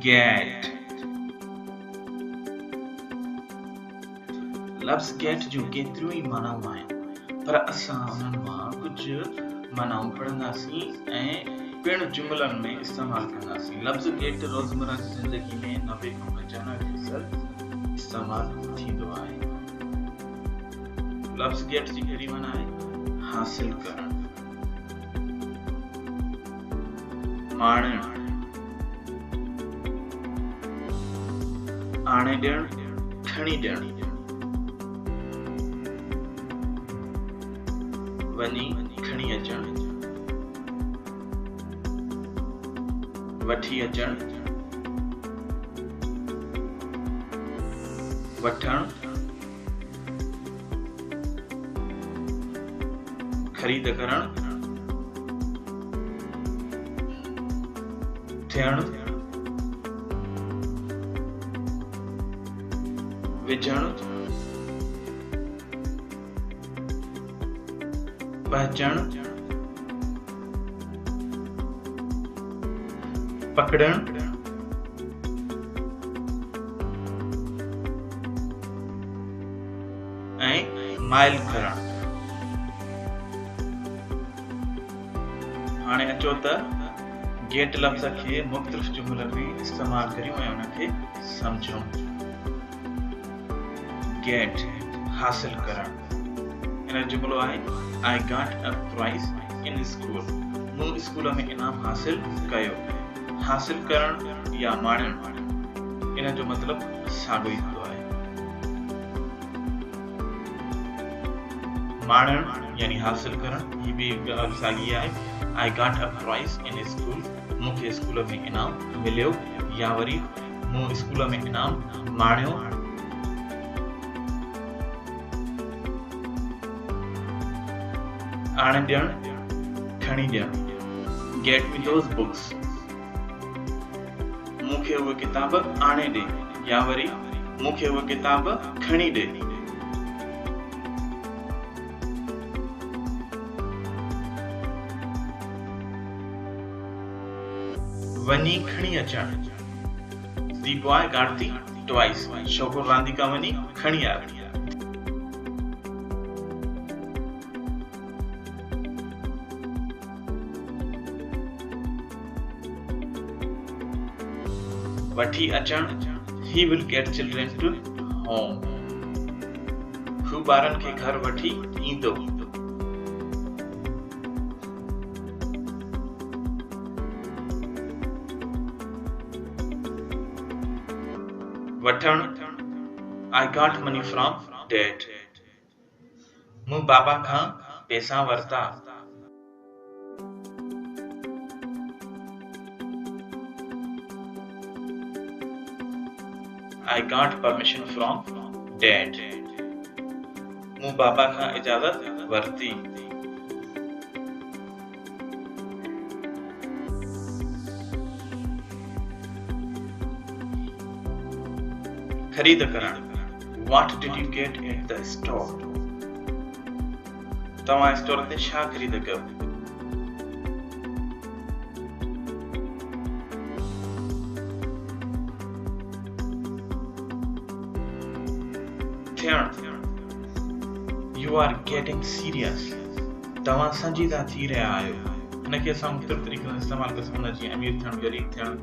get लफ्ज़ get जो केतिरियूं ई मानाऊं आहिनि पर असां उन्हनि मां कुझु मानाऊं पढ़ंदासीं ऐं पिण जुमलनि में इस्तेमाल कंदासीं। लफ्ज़ get रोज़मर्रा जी ज़िंदगी में 90 खां 95% इस्तेमाल थींदो आहे। लफ्ज़ get जी कहिड़ी माना आहे? हासिल करणु, माणणु, आणे ॾियणु, खणी ॾियणु, वञी खणी अचणु, वठी अचणु, वठणु, खरीद करणु, थियणु, विझणु, पहचणु, पकड़णु, ऐं माइल करणु। हाणे अचो त गेट लफ़्ज़ खे मुख़्तलिफ़ जुमलनि में इस्तेमाल करियूं ऐं उनखे सम्झूं। गेट हासिल करणु। इन जुमलो आहे I got a prize in school. मूं स्कूल में इनाम हासिल कयो। हासिल करणु या माणणु इन जो मतिलबु साॻियो ई हूंदो आहे। माणणु यानी हासिल करणु ही बि साॻी आहे। I got a prize in school. मूंखे स्कूल में इनाम मिलियो या वरी मूं स्कूल में इनाम माणियो। आणे ॾियणु, खणी ॾियणु। Get me those books. मूंखे उहे किताब आणे ॾे या वरी मूंखे उहे किताब खणी ॾे। वञी खणी अचणु। The boy got the toys. छोकिरो रांदीका वञी खणी आयो। वठी अचणु। He will get children to home. हू ॿारनि खे घर वठी ईंदो। वठणु। I got money from dad. मूं बाबा खां पैसा वरिता। I got permission from dad. मूं बाबा खां इजाज़त वरिती। खरीद करणु। What did you get at the store? तव्हां स्टोर ते छा ख़रीद कयो? You are getting serious. तव्हां संजीदा थी रहिया आहियो। हिनखे असां मुख़्तलिफ़ तरीक़े सां इस्तेमालु करे सघंदा जीअं अमीर थियणु, ग़रीब थियणु,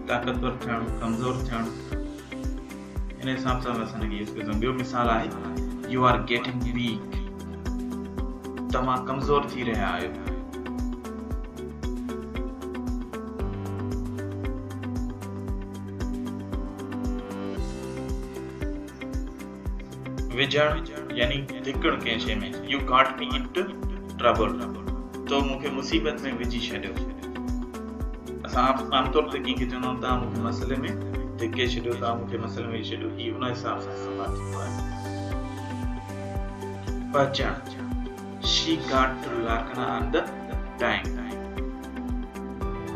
ताक़तवर थियणु, कमज़ोर थियणु। इन हिसाब सां असां हिनखे यूज़ करे सघूं। ॿियो मिसाल आहे You are getting weak. तव्हां कमज़ोर थी रहिया आहियो। विझणु यानी धिकणु कंहिं शइ में। You got me into trouble. तो मूंखे मुसीबत में विझी छॾियो। असां आमतौर ते कंहिंखे चवंदा आहियूं तव्हां मूंखे मसइले में धिके छॾियो, तव्हां मूंखे मसइले में विझी छॾियो। ही उन हिसाब सां इस्तेमालु थींदो आहे। पहुचणु। She got to Larkana on the time.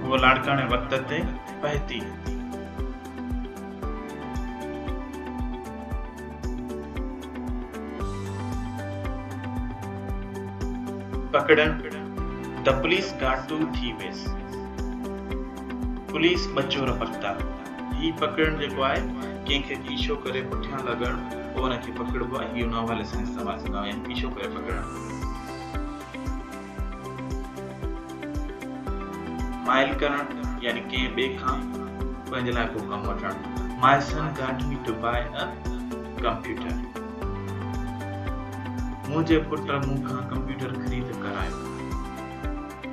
हूअ लाड़काणे वक़्त ते पहुती। पकड़णु। The police got two thieves. Police ॿ चोर पकड़ा। ही पकड़ण जेको आहे कंहिंखे पीछो करे पुठियां लॻण पोइ हुनखे पकड़बो आहे। इहो नॉवल असां इस्तेमालु कंदा आहियूं, पीछो करे पकड़ण। माइल करण यानी कंहिं ॿिए खां पंहिंजे लाइ को कमु वठण। My son got me to buy a computer. मुंहिंजे पुट मूंखां कंप्यूटर ख़रीद करायो।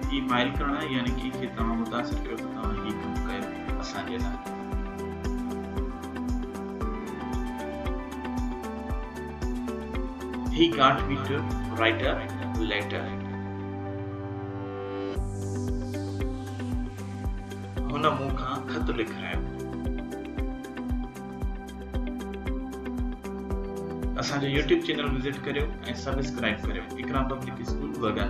ही माइल करण आहे यानी कंहिंखे तव्हां मुतासिर कयो त तव्हां ही कमु कयो असांजे लाइ। He got me to write a letter. हुन मूंखां ख़त लिखायो। असांजो YouTube चैनल विज़िट करियो ऐं सब्सक्राइब करियो। इकराम पब्लिक स्कूल वॻा।